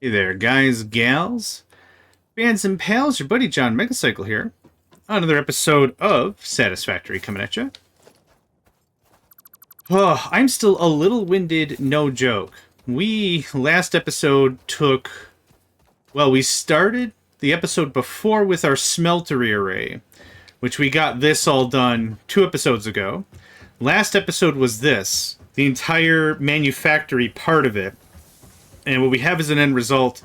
Hey there, guys, gals, fans, and pals. Your buddy JohnMegacycle here. Another episode of Satisfactory coming at you. Oh, I'm still a little winded, no joke. Last episode we started the episode before with our smeltery array, which we got this all done 2 episodes ago. Last episode was this, the entire manufactory part of it. And what we have as an end result,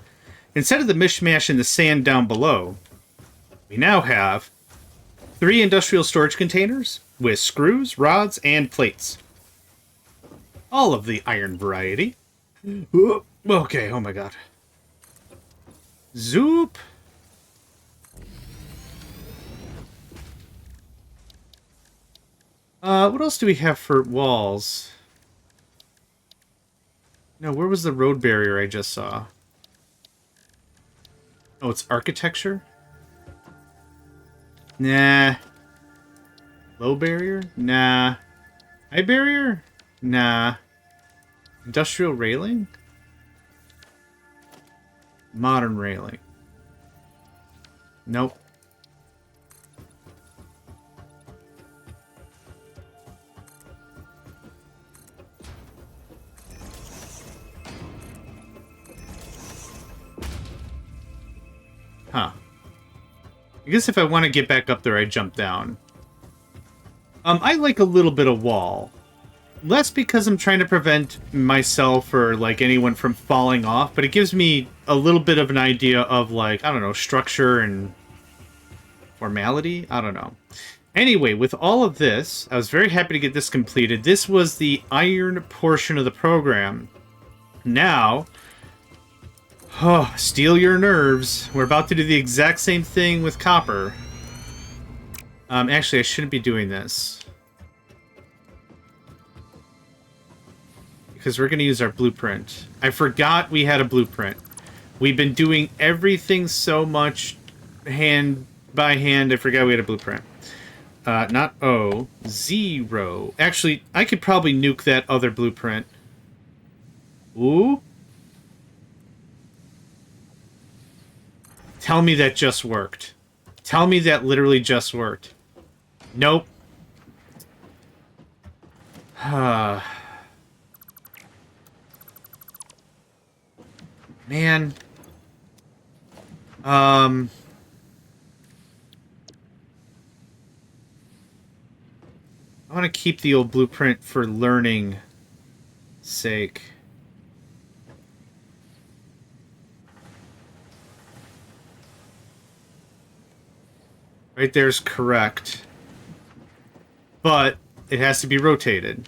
instead of the mishmash in the sand down below, we now have 3 industrial storage containers with screws, rods, and plates. All of the iron variety. Okay, oh my god. Zoop. What else do we have for walls? No, where was the road barrier I just saw? Oh, it's architecture? Nah. Low barrier? Nah. High barrier? Nah. Industrial railing? Modern railing. Nope. Huh. I guess if I want to get back up there, I jump down. I like a little bit of wall. Less because I'm trying to prevent myself or, like, anyone from falling off, but it gives me a little bit of an idea of, like, I don't know, structure and formality? I don't know. Anyway, with all of this, I was very happy to get this completed. This was the iron portion of the program. Now, oh, steel your nerves. We're about to do the exact same thing with copper. Actually, I shouldn't be doing this. Because we're going to use our blueprint. I forgot we had a blueprint. We've been doing everything so much hand by hand, I forgot we had a blueprint. Not O, 0. Actually, I could probably nuke that other blueprint. Ooh. Tell me that just worked. Tell me that literally just worked. Nope. Man. I want to keep the old blueprint for learning sake. Right there's correct. But it has to be rotated.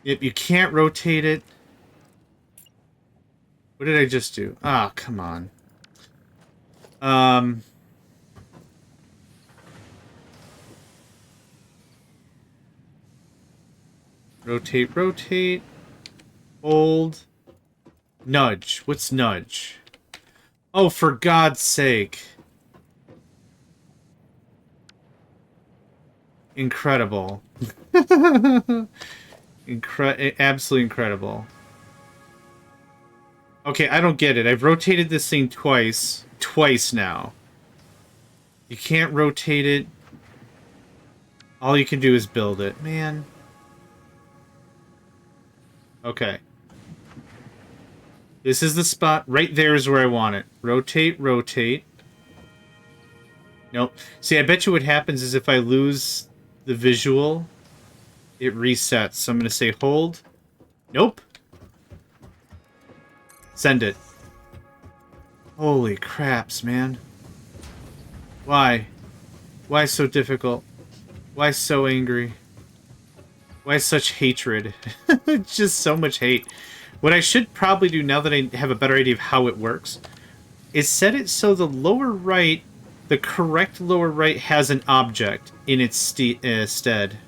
Yep, you can't rotate it. What did I just do? Ah, come on. Rotate, rotate. Hold. Nudge. What's nudge? Oh, for God's sake. Incredible. Absolutely incredible. Okay, I don't get it. I've rotated this thing twice. Twice now. You can't rotate it. All you can do is build it. Man. Okay. This is the spot. Right there is where I want it. Rotate, rotate. Nope. See, I bet you what happens is if I lose the visual, it resets. So I'm going to say hold. Nope. Send it. Holy craps, man. Why? Why so difficult? Why so angry? Why such hatred? Just so much hate. What I should probably do now that I have a better idea of how it works is set it so the lower right, the correct lower right has an object in its stead.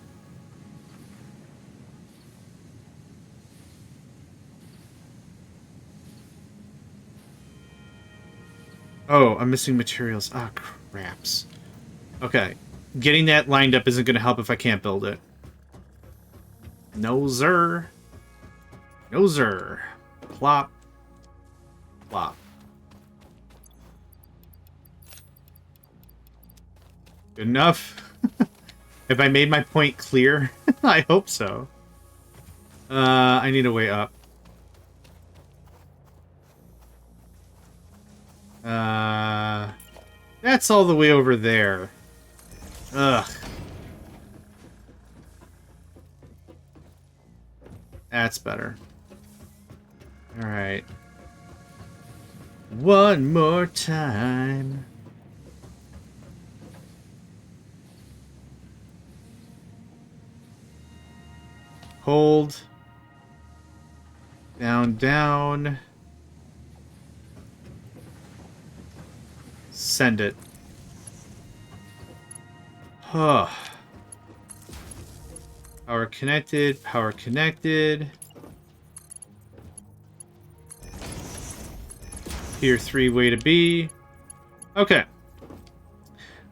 Oh, I'm missing materials. Ah, craps. Okay. Getting that lined up isn't going to help if I can't build it. No, sir. No, sir. Plop. Plop. Good enough? Have I made my point clear? I hope so. I need a way up. That's all the way over there. Ugh. That's better. Alright. One more time. Hold. Down, down. Send it. Huh. Power connected, power connected. Tier 3 way to be. Okay.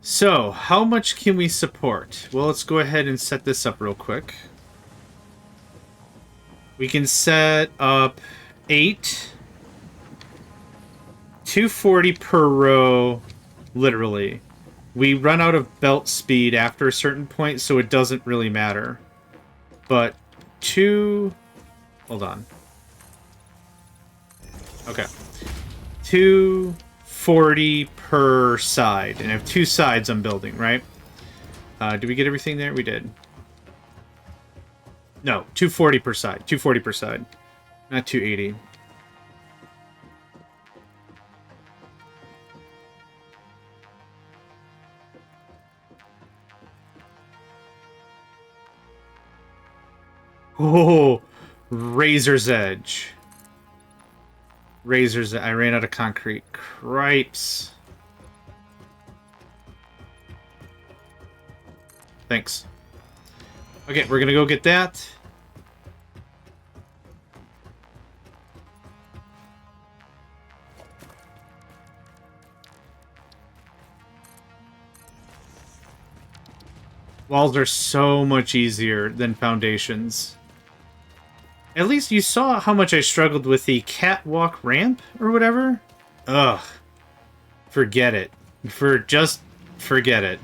So, how much can we support? Well, let's go ahead and set this up real quick. We can set up 8. 240 per row, literally. We run out of belt speed after a certain point, so it doesn't really matter. But 2... Hold on. Okay. 240 per side. And I have 2 sides I'm building, right? Did we get everything there? We did. No, 240 per side. 240 per side. Not 280. Oh, razor's edge. Razor's edge. I ran out of concrete. Cripes. Thanks. Okay, we're gonna go get that. Walls are so much easier than foundations. At least you saw how much I struggled with the catwalk ramp or whatever. Ugh. Forget it. Just forget it.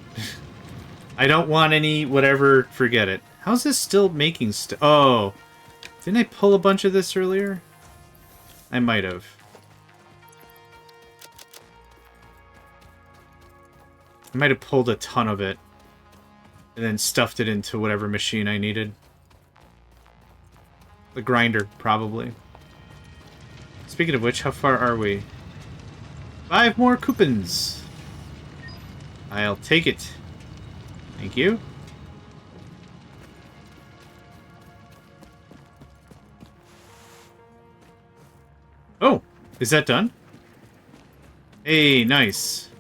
I don't want any whatever. Forget it. How's this still making Oh. Didn't I pull a bunch of this earlier? I might have. I might have pulled a ton of it. And then stuffed it into whatever machine I needed. The grinder, probably. Speaking of which, how far are we? 5 more coupons. I'll take it. Thank you. Oh, is that done? Hey, nice.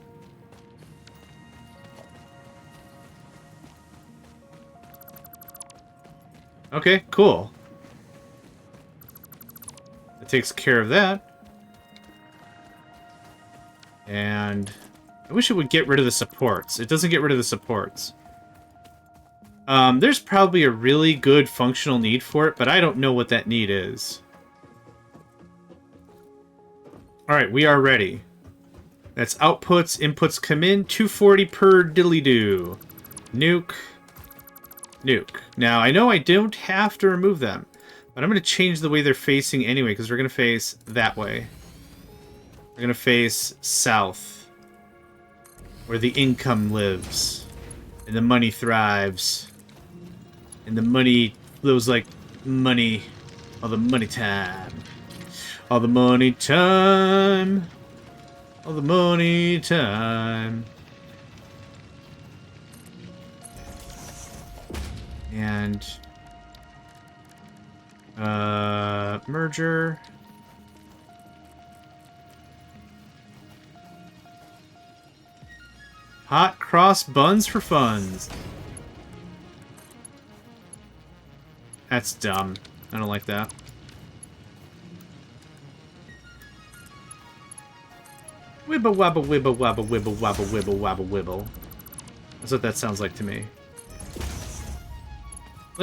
Okay, cool. That takes care of that. And I wish it would get rid of the supports. It doesn't get rid of the supports. There's probably a really good functional need for it, but I don't know what that need is. Alright, we are ready. That's outputs, inputs come in, 240 per diddly-doo. Nuke. Nuke. Now, I know I don't have to remove them, but I'm going to change the way they're facing anyway, because we're going to face that way. We're going to face south, where the income lives, and the money thrives, and the money flows like money, all the money time. All the money time. All the money time. And merger. Hot cross buns for funds. That's dumb. I don't like that. Wibble wabble wibble wabble wibble wabble wibble wabble wibble. That's what that sounds like to me.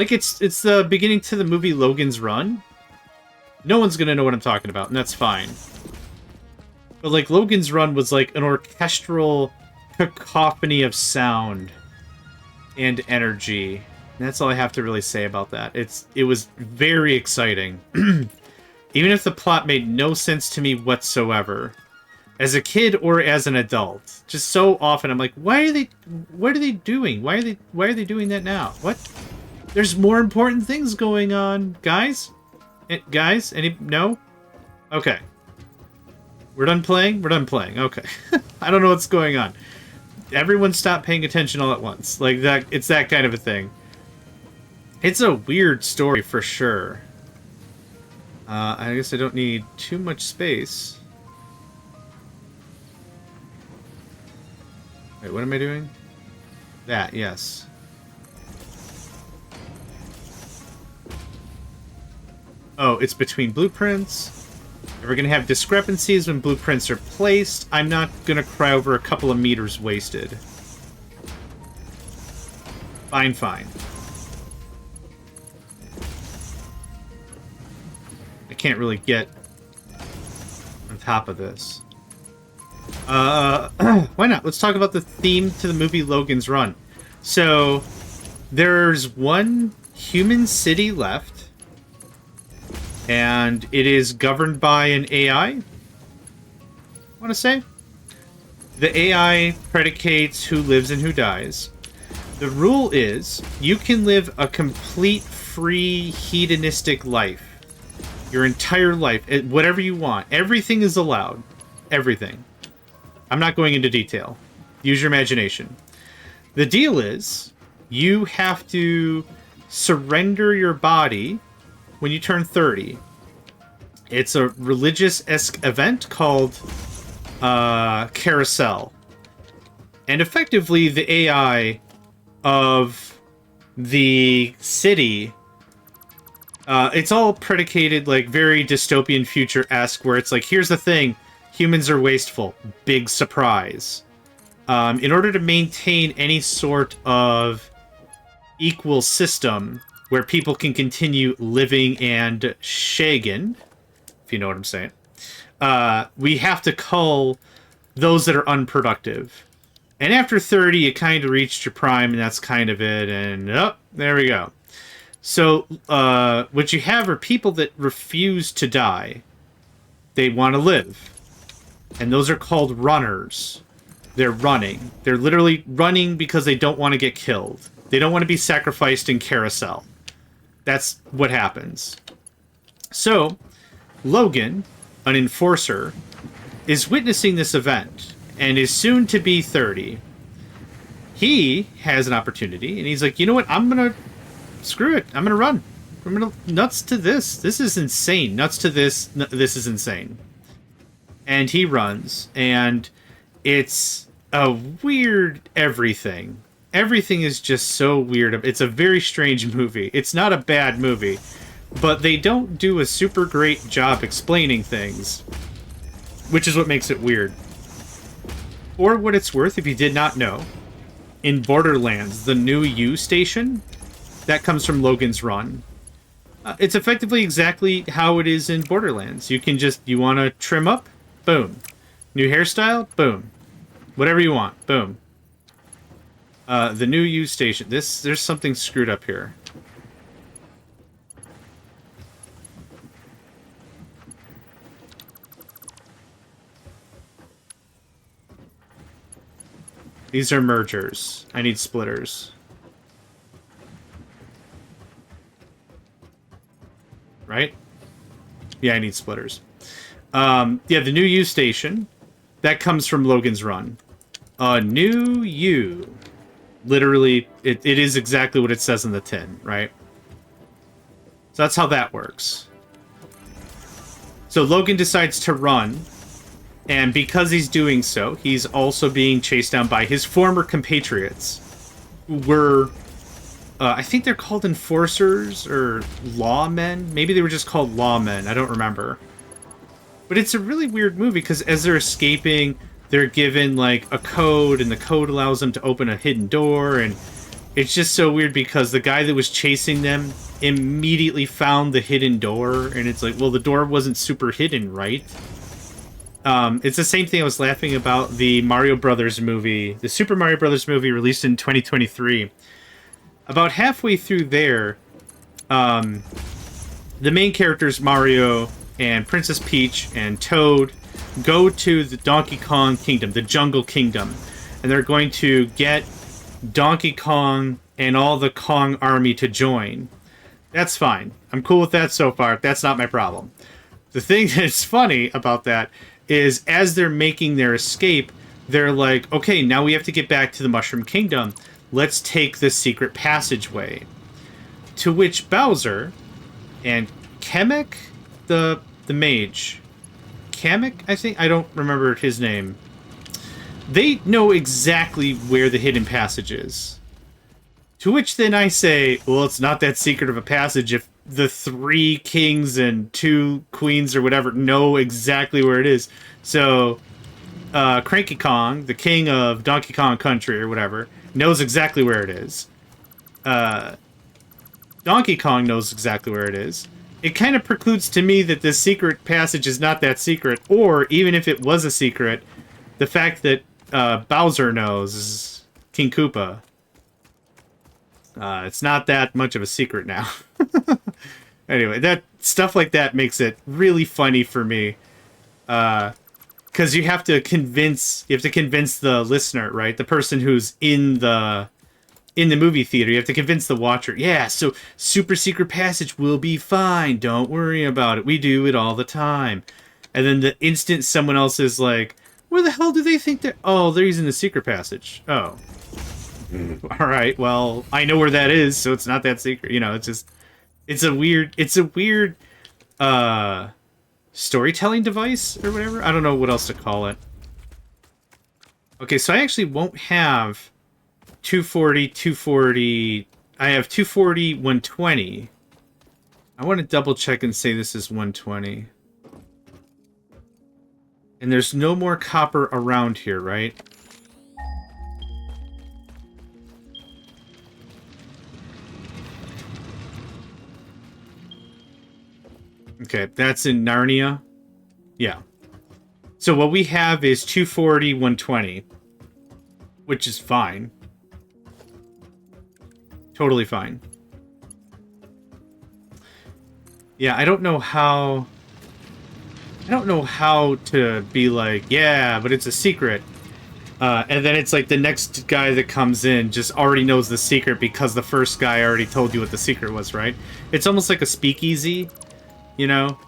Like, it's the beginning to the movie Logan's Run. No one's gonna know what I'm talking about, and that's fine. But, like, Logan's Run was, like, an orchestral cacophony of sound and energy. And that's all I have to really say about that. It was very exciting. Even if the plot made no sense to me whatsoever. As a kid or as an adult. Just so often I'm like, what are they doing? Why are they doing that now? What? There's more important things going on, guys? Guys? No? Okay. We're done playing? We're done playing. Okay. I don't know what's going on. Everyone stop paying attention all at once. Like, that. It's that kind of a thing. It's a weird story for sure. I guess I don't need too much space. Wait, what am I doing? That, yes. Oh, it's between blueprints. We're going to have discrepancies when blueprints are placed. I'm not going to cry over a couple of meters wasted. Fine, fine. I can't really get on top of this. Why not? Let's talk about the theme to the movie Logan's Run. So, there's one human city left, and it is governed by an AI, I want to say. The AI predicates who lives and who dies. The rule is, you can live a complete, free, hedonistic life. Your entire life, whatever you want. Everything is allowed. Everything. I'm not going into detail. Use your imagination. The deal is, you have to surrender your body when you turn 30. It's a religious-esque event called Carousel. And effectively, the AI of the city... it's all predicated, like, very dystopian future-esque, where it's like, here's the thing, humans are wasteful. Big surprise. In order to maintain any sort of equal system where people can continue living and shagging, if you know what I'm saying, we have to cull those that are unproductive. And after 30, you kind of reached your prime, and that's kind of it, and, oh, there we go. So, what you have are people that refuse to die. They want to live. And those are called runners. They're running. They're literally running because they don't want to get killed. They don't want to be sacrificed in Carousel. That's what happens. So, Logan, an enforcer, is witnessing this event and is soon to be 30. He has an opportunity, and he's like, you know what, I'm going to... Screw it. I'm going to run. I'm going to... Nuts to this. This is insane. Nuts to this. This is insane. And he runs, and it's a weird everything. Everything is just so weird. It's a very strange movie. It's not a bad movie, but they don't do a super great job explaining things, which is what makes it weird. For what it's worth, if you did not know, in Borderlands, the new U station... that comes from Logan's Run. It's effectively exactly how it is in Borderlands. You can just, you want to trim up? Boom. New hairstyle? Boom. Whatever you want. Boom. The new U station. There's something screwed up here. These are mergers. I need splitters. Right? Yeah, I need splitters. Yeah, the new U station. That comes from Logan's Run. New U. Literally, it is exactly what it says in the tin, right? So that's how that works. So Logan decides to run, and because he's doing so, he's also being chased down by his former compatriots, who were... I think they're called enforcers or lawmen. Maybe they were just called lawmen. I don't remember. But it's a really weird movie because as they're escaping, they're given like a code, and the code allows them to open a hidden door, and It's just so weird because the guy that was chasing them immediately found the hidden door, and it's like, well, the door wasn't super hidden, right? It's the same thing I was laughing about the Mario Brothers movie, the Super Mario Brothers movie released in 2023. About halfway through there, the main characters, Mario and Princess Peach and Toad, go to the Donkey Kong Kingdom, the Jungle Kingdom, and they're going to get Donkey Kong and all the Kong army to join. That's fine. I'm cool with that so far. That's not my problem. The thing that's funny about that is as they're making their escape, they're like, okay, now we have to get back to the Mushroom Kingdom. Let's take the secret passageway. To which Bowser and Kamek, the mage, Kamek, I think? I don't remember his name. They know exactly where the hidden passage is. To which then I say, well, it's not that secret of a passage if the 3 kings and 2 queens or whatever know exactly where it is. So, Cranky Kong, the king of Donkey Kong Country or whatever, knows exactly where it is. Donkey Kong knows exactly where it is. It kind of precludes to me that this secret passage is not that secret, or even if it was a secret, the fact that Bowser knows, King Koopa, it's not that much of a secret now. Anyway, that stuff like that makes it really funny for me, because you have to convince the listener, right? The person who's in the movie theater, you have to convince the watcher. Yeah, so super secret passage will be fine. Don't worry about it. We do it all the time. And then the instant someone else is like, where the hell do they think they're... Oh, they're using the secret passage. Oh. All right, well, I know where that is, so it's not that secret. You know, it's just... It's a weird storytelling device or whatever. I don't know what else to call it. Okay, so I actually won't have 240, 240... I have 240, 120. I want to double check and say this is 120. And there's no more copper around here, right? Okay, that's in Narnia. Yeah. So what we have is 240, 120. Which is fine. Totally fine. Yeah, I don't know how to be like, yeah, but it's a secret. And then it's like the next guy that comes in just already knows the secret because the first guy already told you what the secret was, right? It's almost like a speakeasy, you know?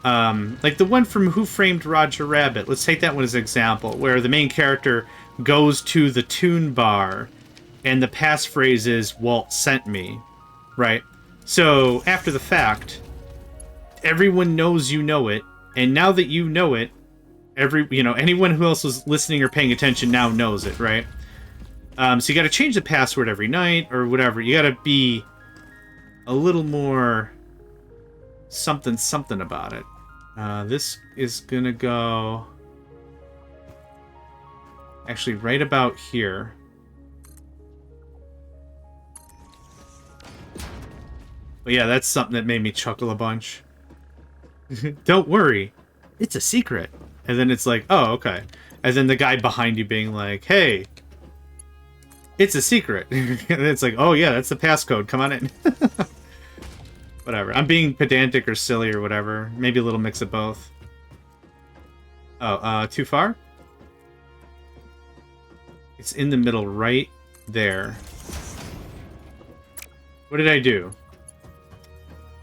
Like the one from Who Framed Roger Rabbit. Let's take that one as an example, where the main character goes to the tune bar and the passphrase is, Walt sent me, right? So after the fact, everyone knows you know it. And now that you know it, anyone who else was listening or paying attention now knows it, right? So you got to change the password every night or whatever. You got to be a little more something about it. This is gonna go actually right about here. But yeah, that's something that made me chuckle a bunch. Don't worry, it's a secret. And then it's like, oh, okay. And then the guy behind you being like, hey, it's a secret. And it's like, oh yeah, that's the passcode. Come on in. Whatever. I'm being pedantic or silly or whatever. Maybe a little mix of both. Oh, too far? It's in the middle right there. What did I do?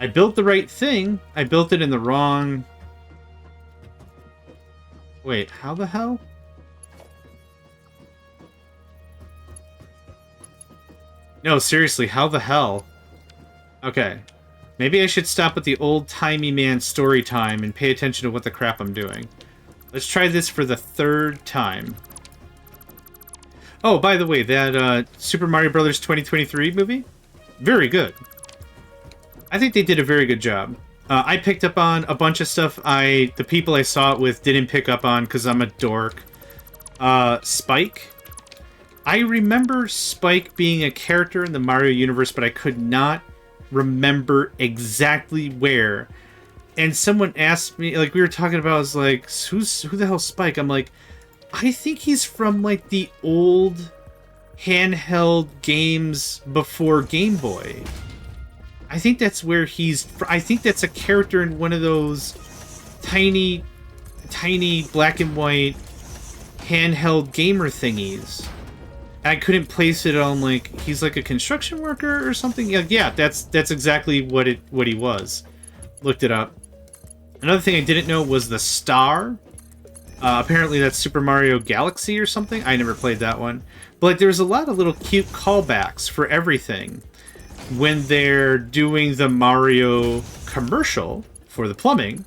I built the right thing. I built it in the wrong... Wait, how the hell? No, seriously, how the hell? Okay. Maybe I should stop at the old-timey man story time and pay attention to what the crap I'm doing. Let's try this for the 3rd time. Oh, by the way, that Super Mario Brothers 2023 movie? Very good. I think they did a very good job. I picked up on a bunch of stuff the people I saw it with didn't pick up on because I'm a dork. Spike. I remember Spike being a character in the Mario universe, but I could not remember exactly where. And someone asked me, like, we were talking about, I was like, who the hell's Spike? I'm like, I think he's from, like, the old handheld games before Game Boy. I think that's where I think that's a character in one of those tiny black and white handheld gamer thingies. I couldn't place it on, like, he's like a construction worker or something. Yeah, that's exactly what he was. Looked it up. Another thing I didn't know was the star. Apparently that's Super Mario Galaxy or something. I never played that one. But like, there's a lot of little cute callbacks for everything. When they're doing the Mario commercial for the plumbing,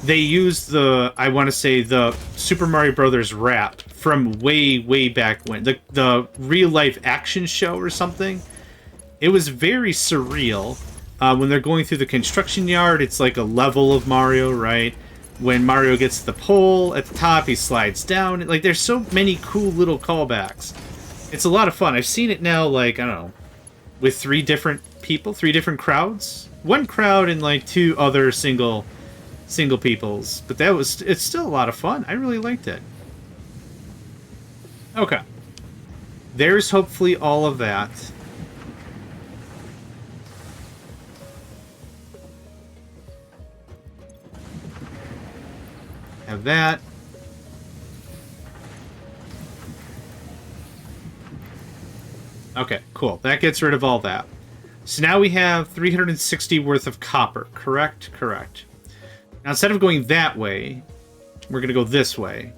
they use I want to say, the Super Mario Brothers rap from way back when. The real-life action show or something. It was very surreal. When they're going through the construction yard, it's like a level of Mario, right? When Mario gets to the pole at the top, he slides down. Like, there's so many cool little callbacks. It's a lot of fun. I've seen it now, like, I don't know, with 3 different people, 3 different crowds. One crowd and, like, 2 other single peoples. But it's still a lot of fun. I really liked it. Okay. There's hopefully all of that. Have that. Okay, cool. That gets rid of all that. So now we have 360 worth of copper. Correct? Correct. Now, instead of going that way, we're going to go this way.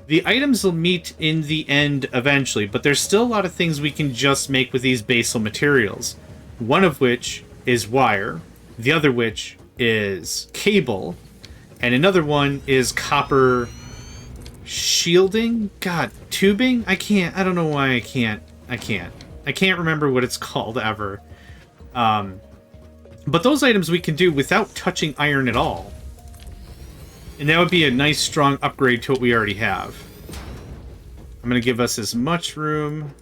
The items will meet in the end eventually, but there's still a lot of things we can just make with these basal materials. One of which is wire, the other which is cable, and another one is copper shielding? God, tubing? I don't know why I can't remember what it's called ever. But those items we can do without touching iron at all. And that would be a nice, strong upgrade to what we already have. I'm going to give us as much room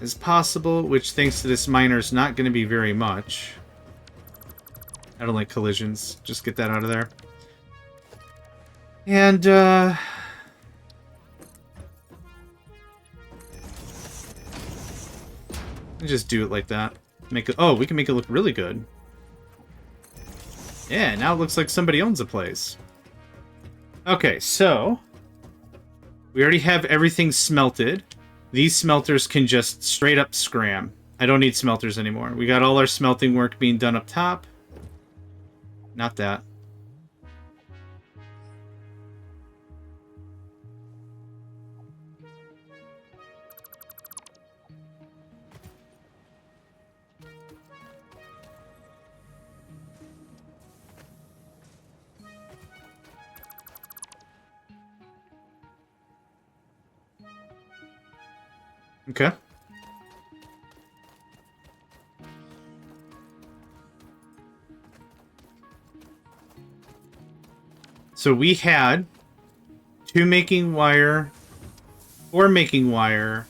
as possible, which, thanks to this miner, is not going to be very much. I don't like collisions. Just get that out of there. And, just do it like that. Make it. Oh, we can make it look really good. Yeah, now it looks like somebody owns a place. Okay, so we already have everything smelted. These smelters can just straight up scram. I don't need smelters anymore. We got all our smelting work being done up top. Not that. Okay. So we had 2 making wire, 4 making wire,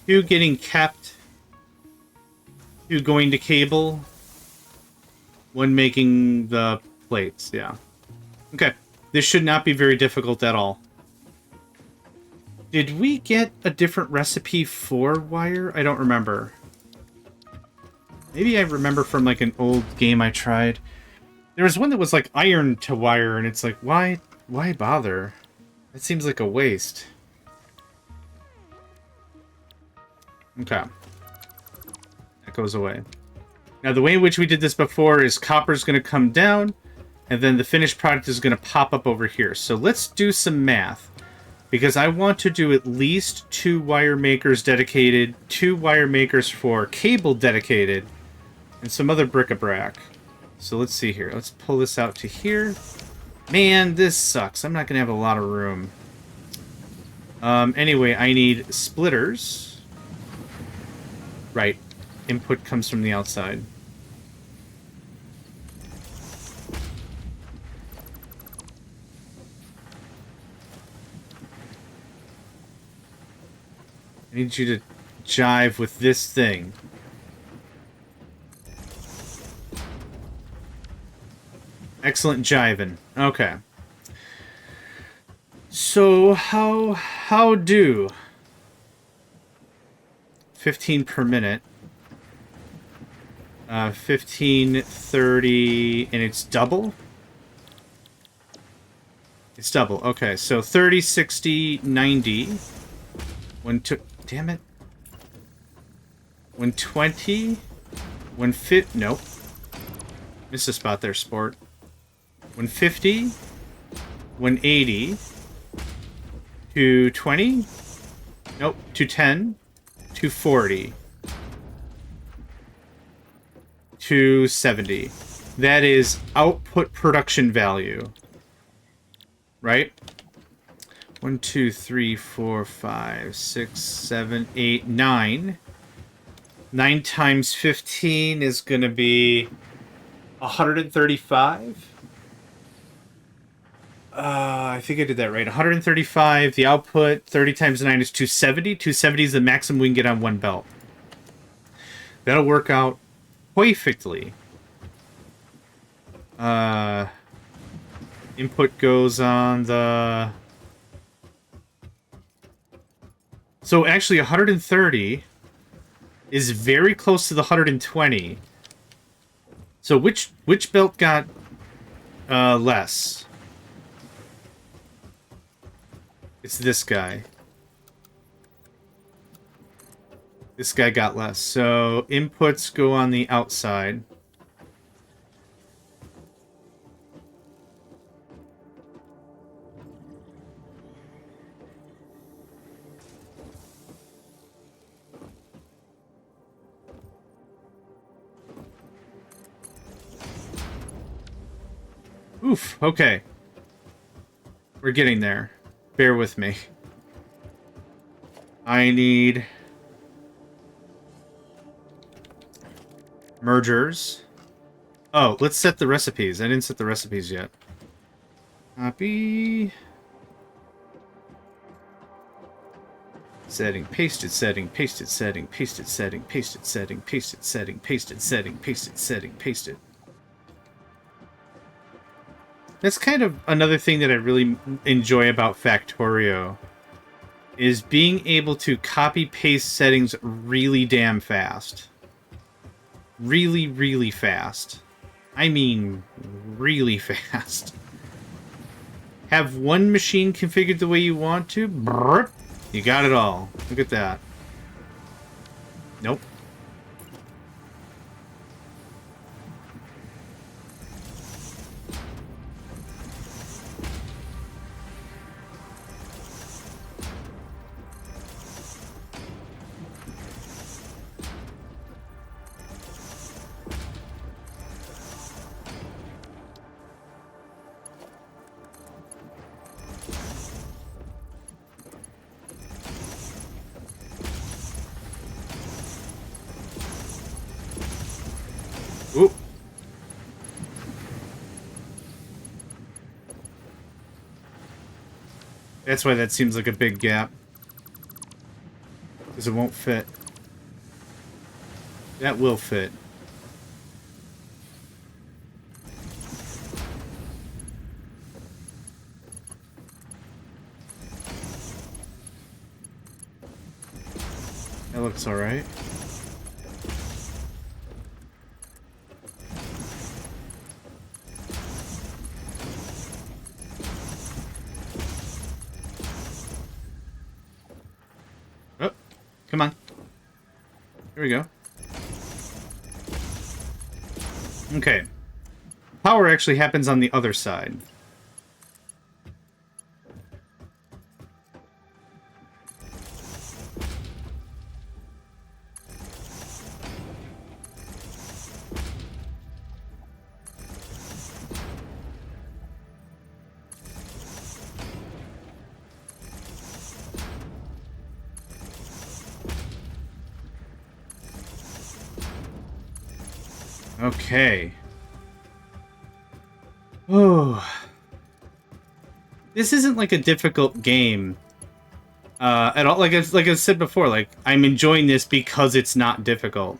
2 getting kept, 2 going to cable, 1 making the plates, yeah. Okay, this should not be very difficult at all. Did we get a different recipe for wire? I don't remember. Maybe I remember from, like, an old game I tried. There was one that was, like, iron to wire, and it's like, why bother? It seems like a waste. Okay. That goes away. Now, the way in which we did this before is copper's going to come down, and then the finished product is going to pop up over here. So let's do some math. Because I want to do at least 2 wire makers dedicated, 2 wire makers for cable dedicated, and some other bric-a-brac. So let's see here. Let's pull this out to here. Man, this sucks. I'm not going to have a lot of room. Anyway, I need splitters. Right. Input comes from the outside. I need you to jive with this thing. Excellent jiving. Okay. So, how do 15 per minute. 15, 30, and it's double? It's double. Okay, so 30, 60, 90. Damn it. 120. 150. Nope. Missed a spot there, sport. 150. 180. 220. Nope. 210. 240. 270. That is output production value. Right? 1, 2, 3, 4, 5, 6, 7, 8, 9. 9 times 15 is going to be 135. I think I did that right. 135. The output, 30 times 9 is 270. 270 is the maximum we can get on one belt. That'll work out perfectly. Input goes on the... So actually 130 is very close to the 120. So which belt got less? It's this guy. This guy got less. So inputs go on the outside. Oof, okay. We're getting there. Bear with me. I need mergers. Oh, let's set the recipes. I didn't set the recipes yet. Copy. Setting, pasted setting, pasted setting, pasted setting, pasted setting, pasted setting, pasted setting, pasted setting, pasted. That's kind of another thing that I really enjoy about Factorio, is being able to copy-paste settings really damn fast. Really, really fast. I mean, really fast. Have one machine configured the way you want to, brrr, you got it all. Look at that. Nope. Ooh. That's why that seems like a big gap. Because it won't fit. That will fit. That looks alright. Oh, come on. Here we go. Okay. Power actually happens on the other side. Okay. Oh. This isn't like a difficult game. at all. Like I said before, like I'm enjoying this because it's not difficult.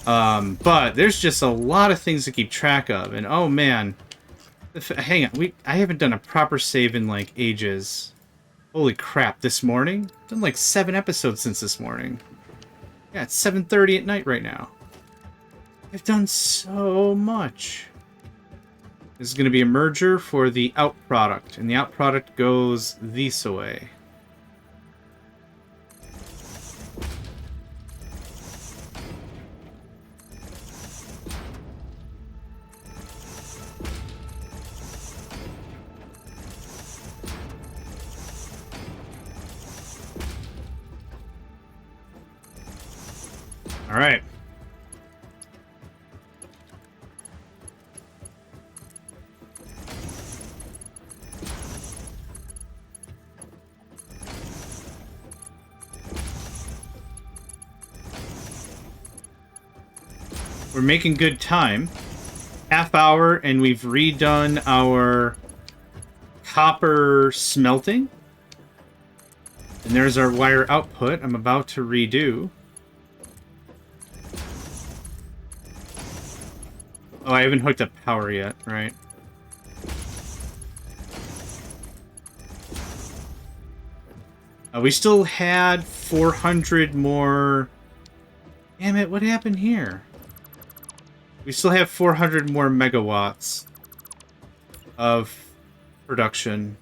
But there's just a lot of things to keep track of, and oh man, hang on, I haven't done a proper save in like ages. Holy crap! This morning, I've done like 7 episodes since this morning. Yeah, it's 7:30 at night right now. I've done so much. This is going to be a merger for the out product, and the out product goes this way. All right. We're making good time. Half hour, and we've redone our copper smelting. And there's our wire output I'm about to redo. Oh, I haven't hooked up power yet, right? We still had 400 more... Damn it, what happened here? We still have 400 more megawatts of production.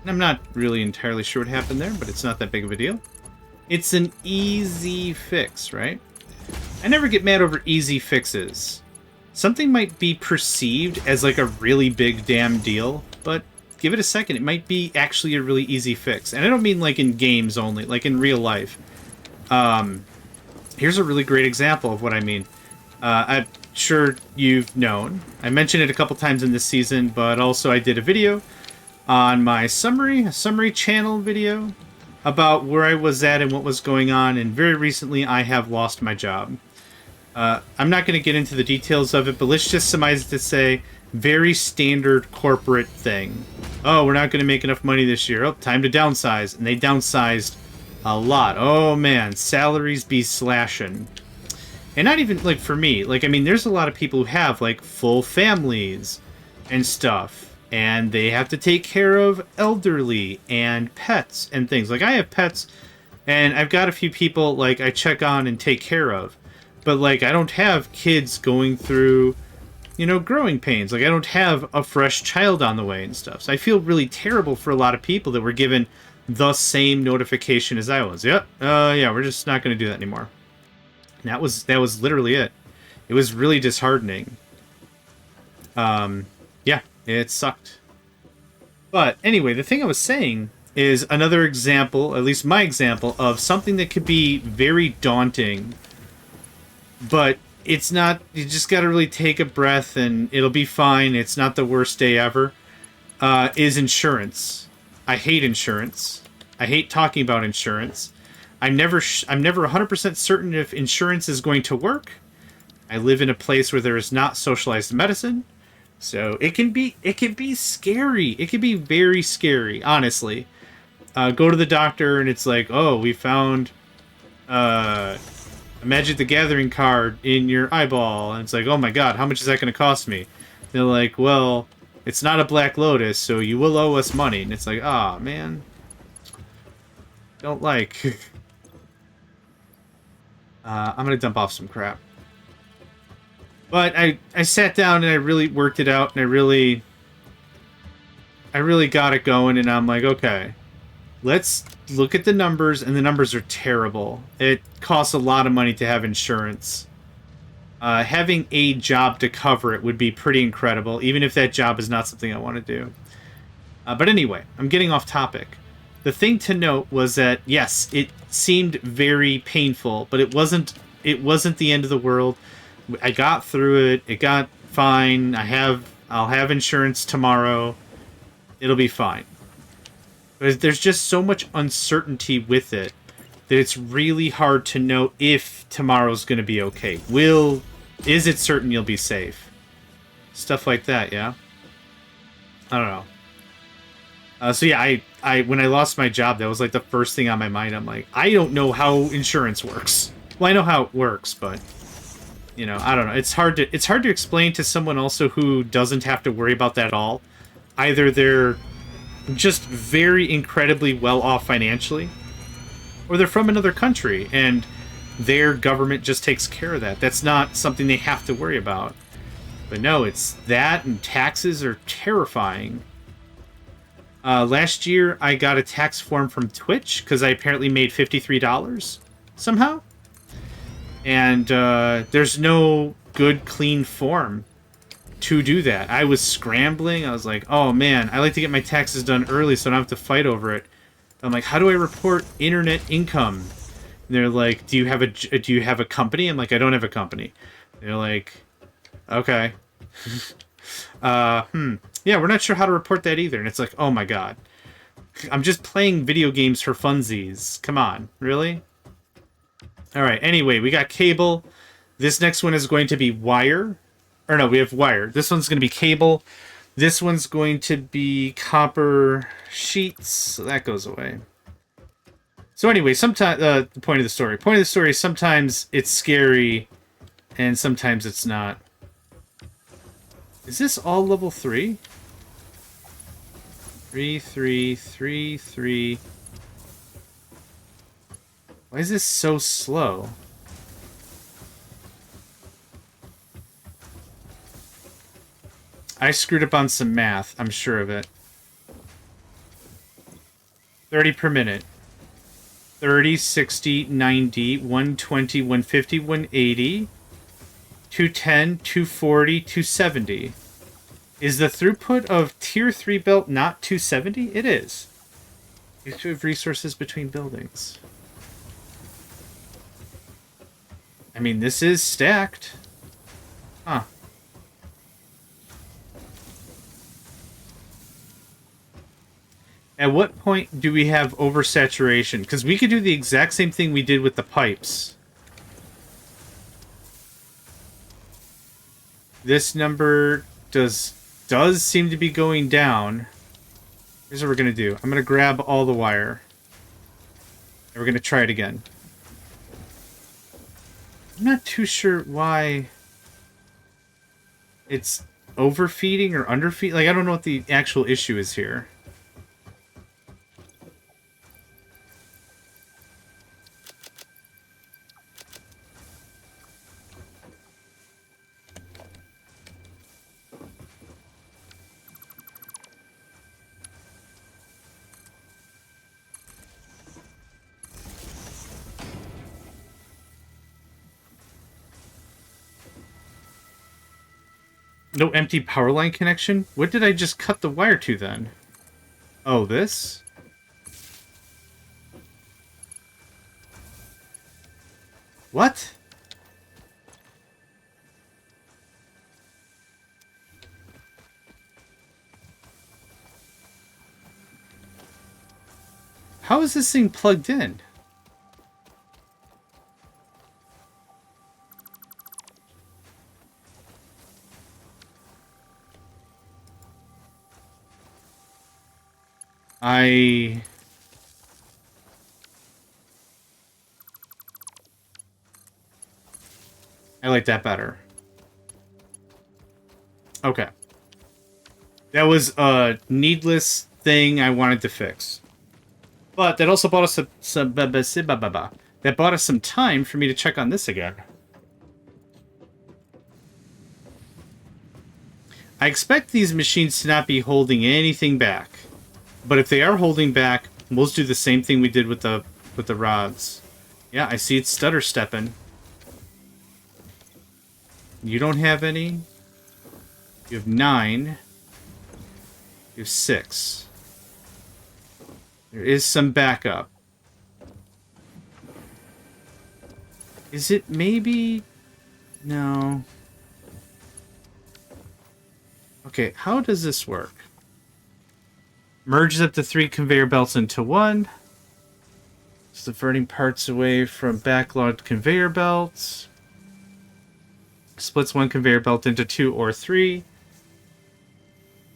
And I'm not really entirely sure what happened there, but it's not that big of a deal. It's an easy fix, right? I never get mad over easy fixes. Something might be perceived as like a really big damn deal, but give it a second. It might be actually a really easy fix. And I don't mean like in games only, like in real life. Here's a really great example of what I mean. I'm sure you've known. I mentioned it a couple times in this season, but also I did a video on my a summary channel video about where I was at and what was going on, and very recently I have lost my job. I'm not going to get into the details of it, but let's just surmise it to say, very standard corporate thing. Oh, we're not going to make enough money this year. Oh, time to downsize. And they downsized a lot. Oh man, salaries be slashing. And not even, like, for me. Like, I mean, there's a lot of people who have, like, full families and stuff. And they have to take care of elderly and pets and things. Like, I have pets, and I've got a few people, like, I check on and take care of. But, like, I don't have kids going through, you know, growing pains. Like, I don't have a fresh child on the way and stuff. So I feel really terrible for a lot of people that were given the same notification as I was. Yep, yeah, we're just not going to do that anymore. And that was literally it. It was really disheartening. Yeah, it sucked. But anyway, the thing I was saying is another example, at least my example, of something that could be very daunting. But it's not, you just got to really take a breath and it'll be fine. It's not the worst day ever. Is insurance. I hate insurance. I hate talking about insurance. I'm never 100% certain if insurance is going to work. I live in a place where there is not socialized medicine. So it can be scary. It can be very scary, honestly. Go to the doctor and it's like, oh, we found a Magic the Gathering card in your eyeball. And it's like, oh my god, how much is that going to cost me? They're like, well, it's not a Black Lotus, so you will owe us money. And it's like, ah, man. Don't like. I'm going to dump off some crap. But I sat down and I really worked it out, and I really got it going, and I'm like, okay, let's look at the numbers, and the numbers are terrible. It costs a lot of money to have insurance. Having a job to cover it would be pretty incredible, even if that job is not something I want to do. But anyway, I'm getting off topic. The thing to note was that, yes, it seemed very painful, but it wasn't the end of the world. I got through it. It got fine. I'll have insurance tomorrow. It'll be fine. But there's just so much uncertainty with it that it's really hard to know if tomorrow's going to be okay. Is it certain you'll be safe? Stuff like that, yeah? I don't know. So yeah, I when I lost my job, that was like the first thing on my mind. I'm like, I don't know how insurance works. Well, I know how it works, but you know, I don't know. It's hard to explain to someone also who doesn't have to worry about that at all. Either they're just very incredibly well off financially, or they're from another country and their government just takes care of that. That's not something they have to worry about. But no, it's that, and taxes are terrifying. Last year, I got a tax form from Twitch because I apparently made $53 somehow. And there's no good, clean form to do that. I was scrambling. I was like, oh man, I like to get my taxes done early so I don't have to fight over it. I'm like, how do I report internet income? And they're like, do you have a company? I'm like, I don't have a company. They're like, okay. Yeah, we're not sure how to report that either. And it's like, oh my god. I'm just playing video games for funsies. Come on, really? Alright, anyway, we got cable. This next one is going to be wire. Or no, we have wire. This one's going to be cable. This one's going to be copper sheets. So that goes away. So anyway, sometimes the point of the story. Point of the story is sometimes it's scary and sometimes it's not. Is this all level 3? 3, 3, 3, 3. Why is this so slow? I screwed up on some math, I'm sure of it. 30 per minute. 30, 60, 90, 120, 150, 180, 210, 240, 270. Is the throughput of Tier 3 belt not 270? It is. You have resources between buildings. I mean, this is stacked. Huh. At what point do we have oversaturation? Because we could do the exact same thing we did with the pipes. This number does seem to be going down. Here's what we're going to do. I'm going to grab all the wire. And we're going to try it again. I'm not too sure why it's overfeeding or underfeeding. Like, I don't know what the actual issue is here. No empty power line connection? What did I just cut the wire to then? Oh, this? What? How is this thing plugged in? I like that better. Okay. That was a needless thing I wanted to fix. But that also bought us that bought us some time for me to check on this again. I expect these machines to not be holding anything back. But if they are holding back, we'll do the same thing we did with the rods. Yeah, I see it's stutter stepping. You don't have any. You have 9. You have 6. There is some backup. Is it maybe? No. Okay, how does this work? Merges up the 3 conveyor belts into 1. It's diverting parts away from backlogged conveyor belts. Splits 1 conveyor belt into 2 or 3.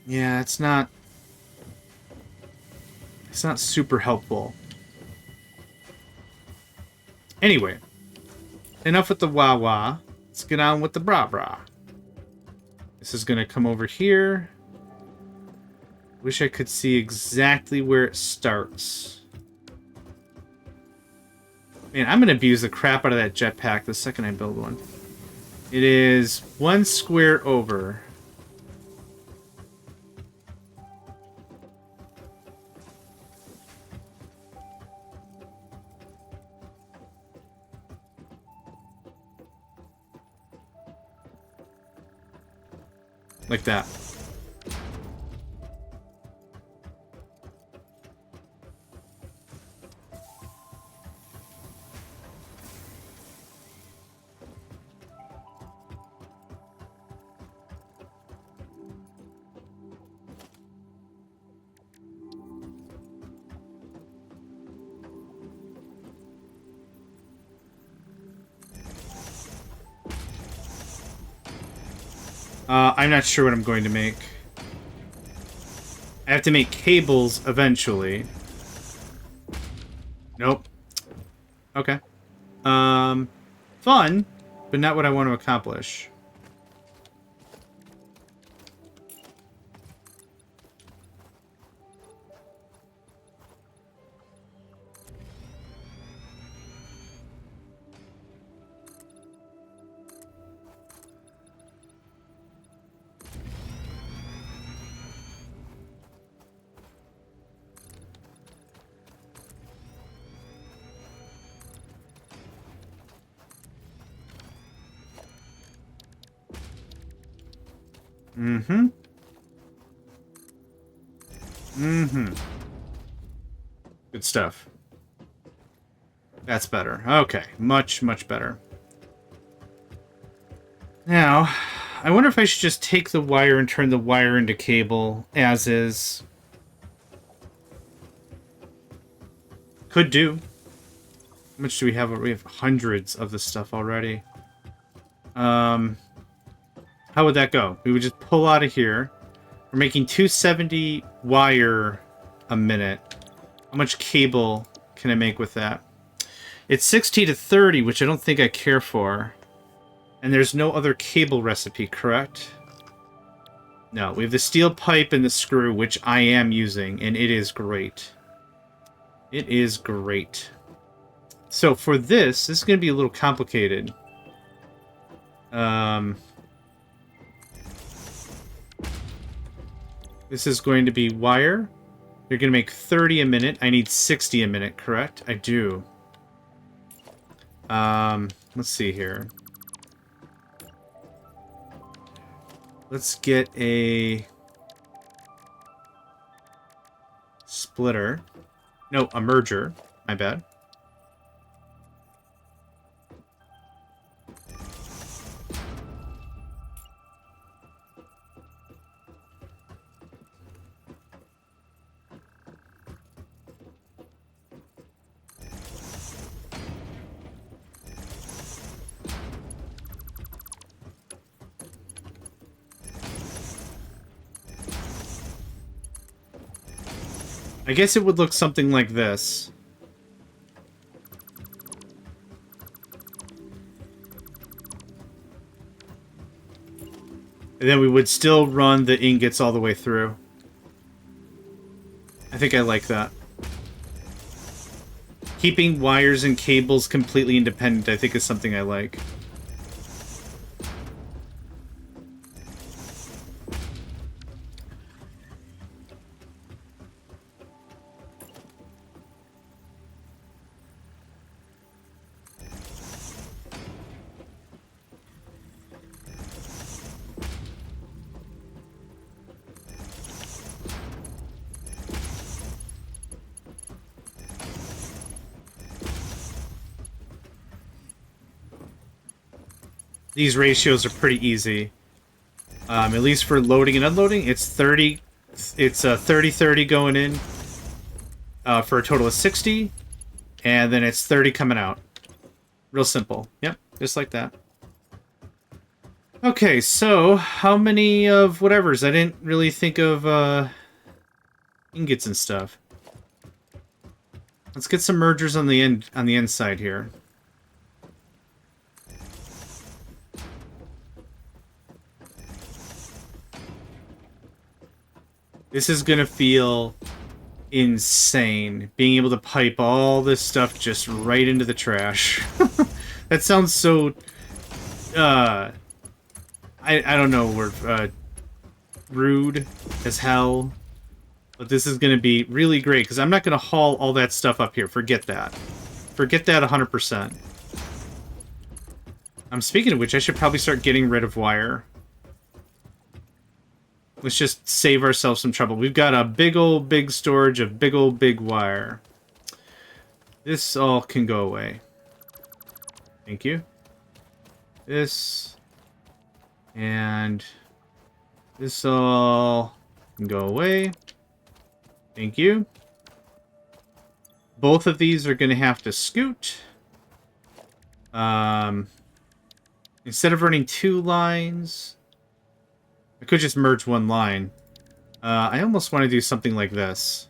Yeah, it's not super helpful. Anyway, enough with the wah-wah. Let's get on with the brah-brah. This is going to come over here. Wish I could see exactly where it starts. Man, I'm going to abuse the crap out of that jetpack the second I build one. It is 1 square over. Like that. I'm not sure what I'm going to make. I have to make cables eventually. Nope. Okay. Fun, but not what I want to accomplish. Mm-hmm. Mm-hmm. Good stuff. That's better. Okay. Much, much better. Now, I wonder if I should just take the wire and turn the wire into cable as is. Could do. How much do we have? We have hundreds of this stuff already. How would that go? We would just pull out of here. We're making 270 wire a minute. How much cable can I make with that? It's 60 to 30, which I don't think I care for. And there's no other cable recipe, correct? No, we have the steel pipe and the screw, which I am using, and it is great. It is great. So for this is going to be a little complicated. This is going to be wire. You're going to make 30 a minute. I need 60 a minute, correct? I do. Let's see here. Let's get a splitter. No, a merger. My bad. I guess it would look something like this. And then we would still run the ingots all the way through. I think I like that. Keeping wires and cables completely independent, I think, is something I like. These ratios are pretty easy. At least for loading and unloading, it's 30. It's 30-30 going in for a total of 60, and then it's 30 coming out. Real simple. Yep, just like that. Okay, so how many of whatever's? I didn't really think of ingots and stuff. Let's get some mergers on the inside here. This is gonna feel insane, being able to pipe all this stuff just right into the trash. That sounds so I don't know, we're rude as hell, but this is gonna be really great because I'm not gonna haul all that stuff up here. Forget that 100%. Speaking of which, I should probably start getting rid of wire. Let's just save ourselves some trouble. We've got a big storage of big wire. This all can go away. Thank you. This. And this all can go away. Thank you. Both of these are going to have to scoot. Instead of running 2 lines... I could just merge 1 line. I almost want to do something like this.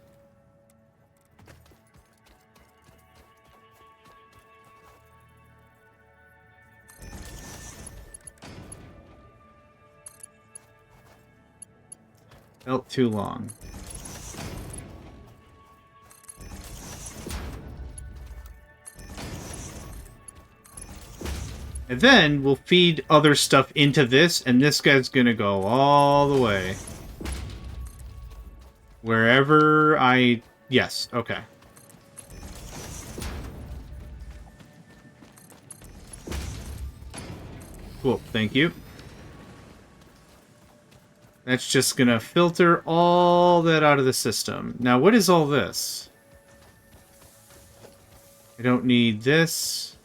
Felt too long. And then we'll feed other stuff into this, and this guy's gonna go all the way. Wherever I... Yes, okay. Cool, thank you. That's just gonna filter all that out of the system. Now, what is all this? I don't need this,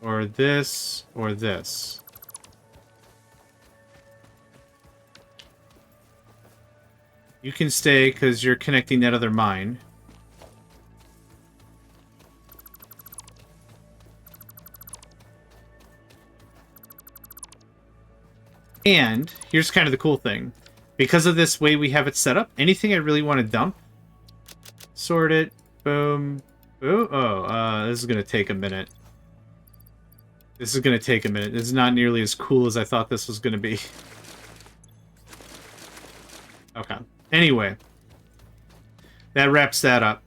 or this, or this. You can stay, because you're connecting that other mine. And, here's kind of the cool thing. Because of this way we have it set up, anything I really want to dump, sort it, boom, this is going to take a minute. This is going to take a minute. This is not nearly as cool as I thought this was going to be. Okay. Anyway. That wraps that up.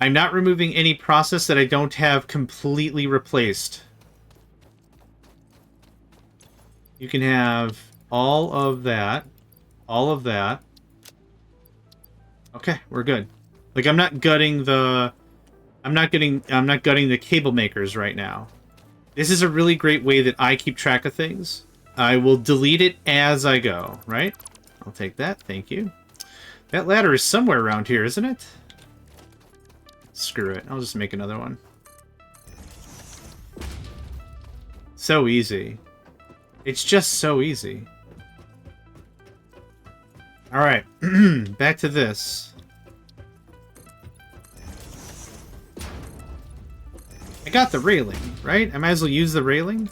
I'm not removing any process that I don't have completely replaced. You can have all of that. All of that. Okay, we're good. Like, I'm not gutting the... I'm not gutting the cable makers right now. This is a really great way that I keep track of things. I will delete it as I go, right? I'll take that, thank you. That ladder is somewhere around here, isn't it? Screw it, I'll just make another one. So easy. It's just so easy. Alright, back to this. I got the railing, right? I might as well use the railing.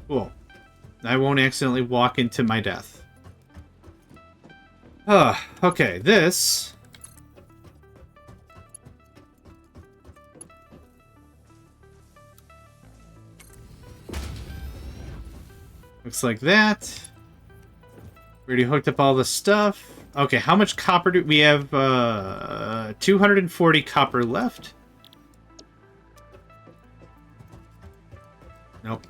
Cool. I won't accidentally walk into my death. Okay, this... looks like that. We already hooked up all the stuff. Okay, how much copper do we have? 240 copper left. Nope.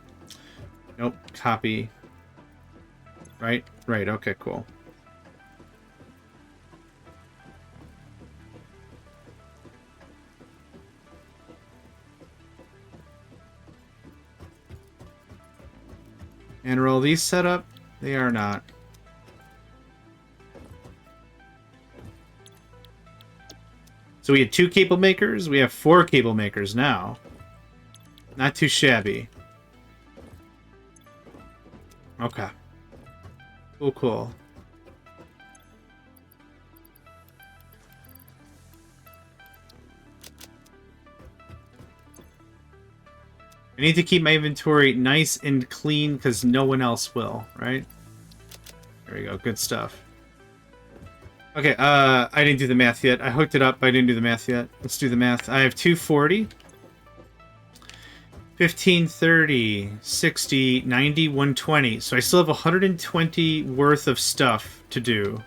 Nope. Copy. Right? Right. Okay, cool. And are all these set up? They are not. So we had 2 cable makers. We have 4 cable makers now. Not too shabby. Okay. Cool, cool. I need to keep my inventory nice and clean because no one else will, right? There we go. Good stuff. Okay, I didn't do the math yet. I hooked it up, but I didn't do the math yet. Let's do the math. I have 240, 15, 30, 60, 90, 120. So I still have 120 worth of stuff to do.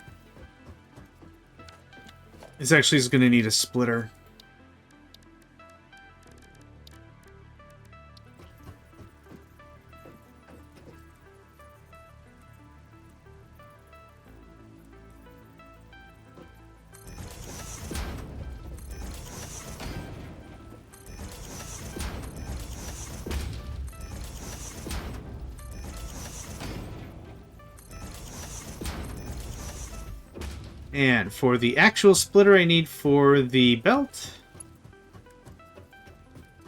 This actually is going to need a splitter. And for the actual splitter I need for the belt,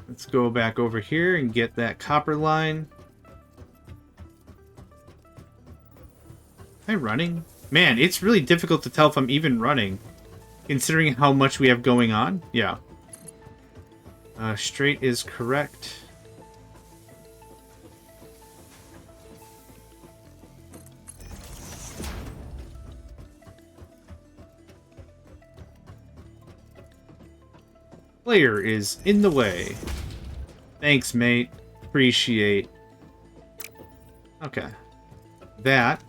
let's go back over here and get that copper line. Am I running? Man, it's really difficult to tell if I'm even running, considering how much we have going on. Yeah. Straight is correct. Player is in the way. Thanks, mate. Appreciate. Okay. That.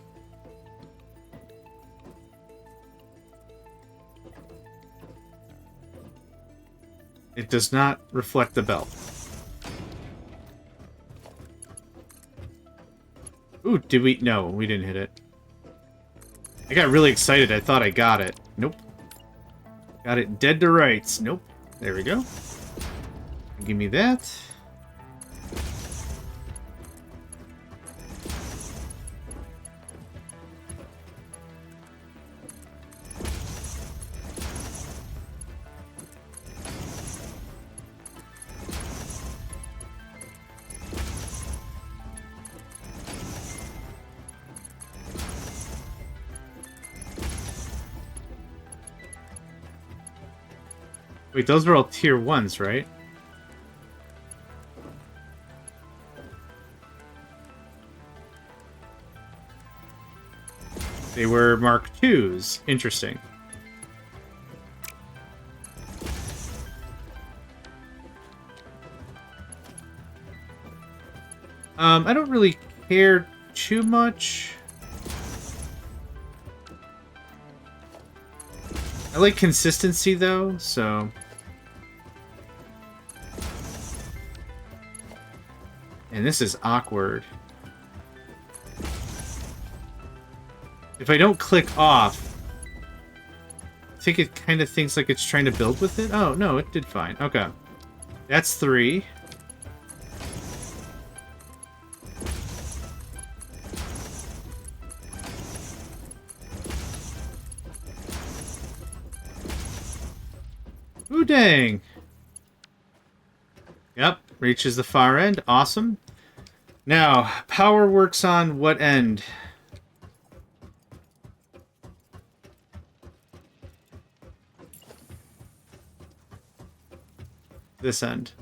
It does not reflect the belt. Ooh, did we? No, we didn't hit it. I got really excited. I thought I got it. Nope. Got it dead to rights. Nope. There we go. Give me that. Wait, those were all tier 1s, right? They were Mark 2s. Interesting. I don't really care too much. I like consistency, though, so... And this is awkward. If I don't click off, I think it kind of thinks like it's trying to build with it. Oh, no, it did fine. Okay. That's 3. Ooh, dang. Yep, reaches the far end. Awesome. Now, power works on what end? This end.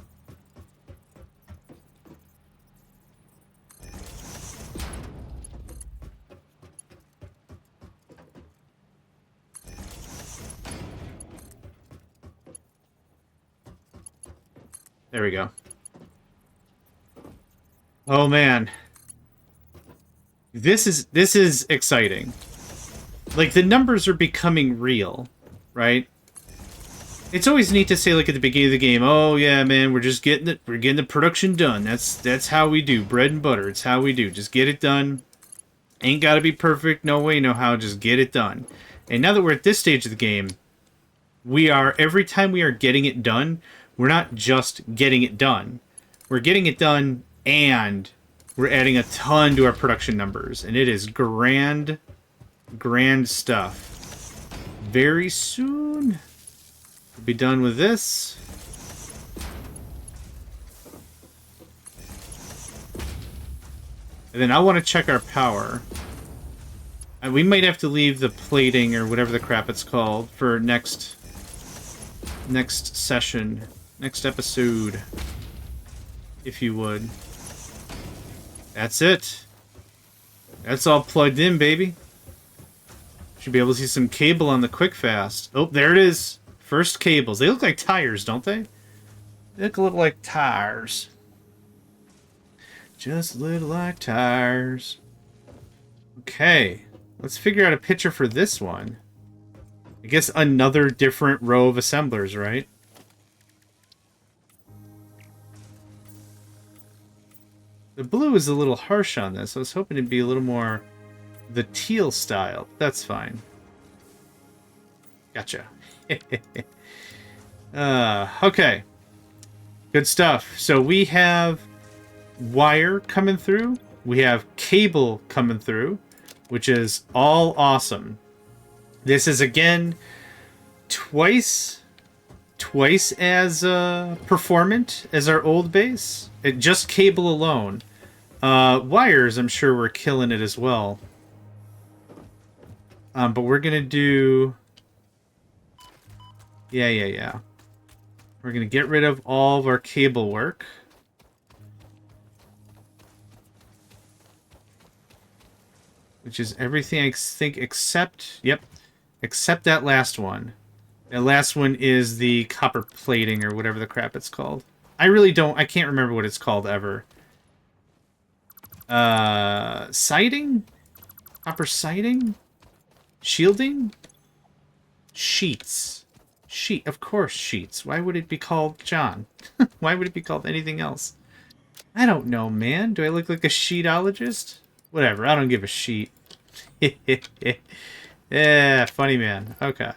There we go. Oh man. This is exciting. Like, the numbers are becoming real, right? It's always neat to say, like, at the beginning of the game, oh yeah, man, we're getting the production done. That's how we do. Bread and butter. It's how we do. Just get it done. Ain't gotta be perfect, no way, no how, just get it done. And now that we're at this stage of the game, every time we are getting it done, we're not just getting it done. We're getting it done, and we're adding a ton to our production numbers. And it is grand stuff. Very soon, we'll be done with this. And then I want to check our power. And we might have to leave the plating, or whatever the crap it's called, for next session. Next episode. if you would. That's it. That's all plugged in, baby. Should be able to see some cable on the quick fast. Oh, there it is. First cables. They look like tires, don't they? They look a little like tires. Just a little like tires. Okay. Let's figure out a picture for this one. I guess another different row of assemblers, right? The blue is a little harsh on this. I was hoping it'd be a little more the teal style. That's fine. Gotcha. Okay. Good stuff. So we have wire coming through. We have cable coming through, which is all awesome. This is, again, twice as performant as our old base. Just cable alone. Wires, I'm sure we're killing it as well. But we're going to do... Yeah. We're going to get rid of all of our cable work. Which is everything, I think, except... Yep. Except that last one. That last one is the copper plating, or whatever the crap it's called. I can't remember what it's called ever. Siding? Copper siding? Shielding? Sheets. Of course, sheets. Why would it be called John? Why would it be called anything else? I don't know, man. Do I look like a sheetologist? Whatever, I don't give a sheet. Yeah, funny man. Okay.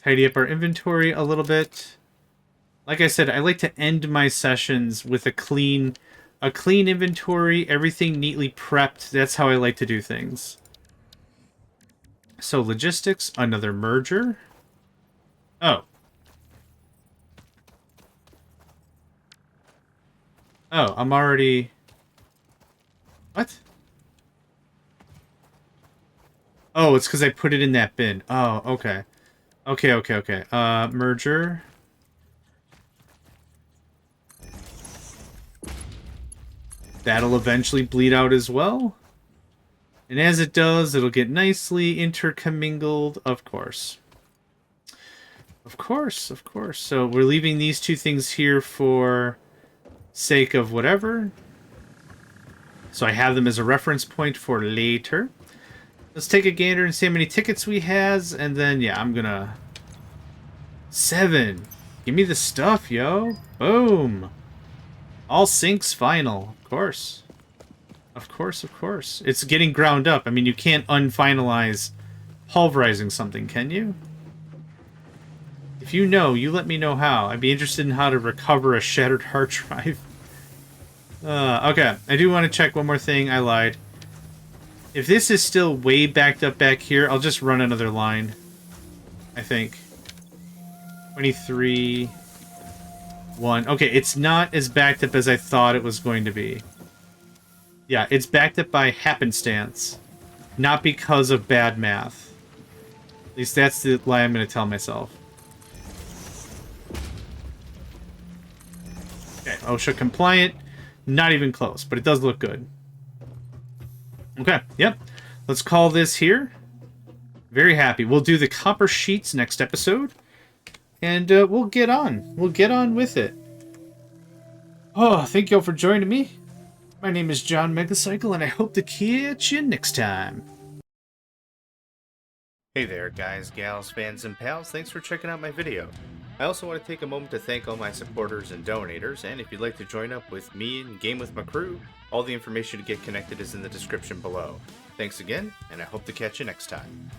Tidy up our inventory a little bit. Like I said, I like to end my sessions with a clean inventory, everything neatly prepped. That's how I like to do things. So logistics, another merger. Oh. Oh, I'm already... What? Oh, it's because I put it in that bin. Oh, okay. Okay. Merger. That'll eventually bleed out as well. And as it does, it'll get nicely intercommingled, of course. Of course. So we're leaving these two things here for sake of whatever. So I have them as a reference point for later. Let's take a gander and see how many tickets we has, and then, yeah, I'm gonna... 7. Give me the stuff, yo. Boom. All sinks final. Of course. Of course. It's getting ground up. I mean, you can't unfinalize pulverizing something, can you? If you know, you let me know how. I'd be interested in how to recover a shattered hard drive. Okay, I do want to check one more thing. I lied. If this is still way backed up back here, I'll just run another line. I think. 23... 1. Okay, it's not as backed up as I thought it was going to be. Yeah, it's backed up by happenstance. Not because of bad math. At least that's the lie I'm going to tell myself. Okay, OSHA compliant. Not even close, but it does look good. Okay, yep. Let's call this here. Very happy. We'll do the copper sheets next episode. And we'll get on. We'll get on with it. Oh, thank you all for joining me. My name is JohnMegacycle, and I hope to catch you next time. Hey there, guys, gals, fans, and pals. Thanks for checking out my video. I also want to take a moment to thank all my supporters and donators, and if you'd like to join up with me and game with my crew, all the information to get connected is in the description below. Thanks again, and I hope to catch you next time.